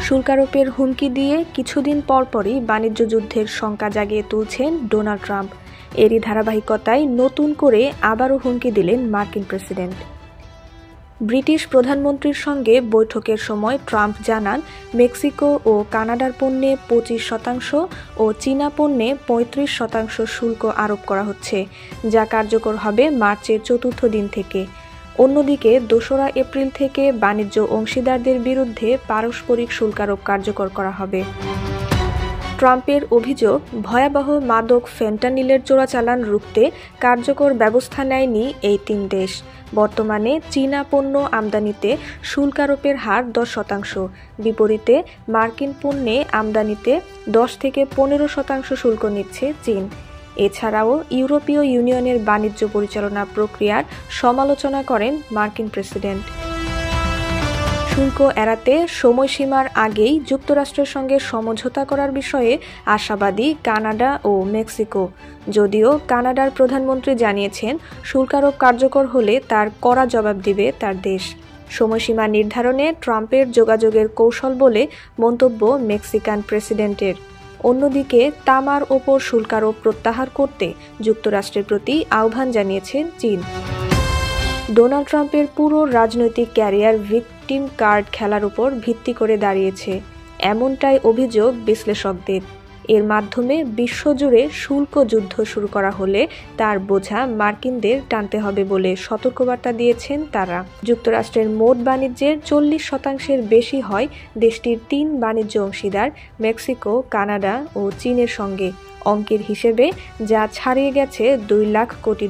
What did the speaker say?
শুল্ক আরোপের হুমকি দিয়ে কিছুদিন পরপরই বাণিজ্য যুদ্ধের শঙ্কা জাগিয়ে তুলছেন ডোনাল্ড ট্রাম্প। এরই ধারাবাহিকতায় নতুন করে আবারও হুমকি দিলেন মার্কিন প্রেসিডেন্ট। ব্রিটিশ প্রধানমন্ত্রীর সঙ্গে বৈঠকের সময় ট্রাম্প জানান, মেক্সিকো ও কানাডার পণ্যে 25% ও চীনা পণ্যে 35% শুল্ক আরোপ করা হচ্ছে, যা কার্যকর হবে মার্চের 4র্থ দিন থেকে। অন্যদিকে 2রা এপ্রিল থেকে বাণিজ্য অংশীদারদের বিরুদ্ধে পারস্পরিক শুল্ক আরোপ কার্যকর করা হবে। ট্রাম্পের অভিযোগ, ভয়াবহ মাদক ফেন্টানিলের চোরাচালান রুখতে কার্যকর ব্যবস্থা নেয়নি এই 3 দেশ। বর্তমানে চীনা পণ্য আমদানিতে শুল্ক আরোপের হার 10%, বিপরীতে মার্কিন পণ্যে আমদানিতে 10 থেকে 15% শুল্ক নিচ্ছে চীন। এছাড়াও ইউরোপীয় ইউনিয়নের বাণিজ্য পরিচালনা প্রক্রিয়ার সমালোচনা করেন মার্কিন প্রেসিডেন্ট। শুল্ক এড়াতে সময়সীমার আগেই যুক্তরাষ্ট্রের সঙ্গে সমঝোতা করার বিষয়ে আশাবাদী কানাডা ও মেক্সিকো। যদিও কানাডার প্রধানমন্ত্রী জানিয়েছেন, শুল্ক আরোপ কার্যকর হলে তার কড়া জবাব দিবে তার দেশ। সময়সীমা নির্ধারণে ট্রাম্পের যোগাযোগের কৌশল বলে মন্তব্য মেক্সিকান প্রেসিডেন্টের। অন্যদিকে তামার ওপর শুল্ক আরোপ প্রত্যাহার করতে যুক্তরাষ্ট্রের প্রতি আহ্বান জানিয়েছেন চীন। ডোনাল্ড ট্রাম্পের পুরো রাজনৈতিক ক্যারিয়ার ভিকটিম কার্ড খেলার উপর ভিত্তি করে দাঁড়িয়েছে, এমনটাই অভিযোগ বিশ্লেষকদের। এর মাধ্যমে বিশ্বজুড়ে শুল্ক যুদ্ধ শুরু করা হলে তার বোঝা মার্কিনদের টানতে হবে বলে সতর্কবার্তা দিয়েছেন তারা। যুক্তরাষ্ট্রের মোট বাণিজ্যের 40% বেশি হয় দেশটির 3 বাণিজ্য অংশীদার মেক্সিকো, কানাডা ও চীনের সঙ্গে, অঙ্কের হিসেবে যা ছাড়িয়ে গেছে $2 লাখ কোটি।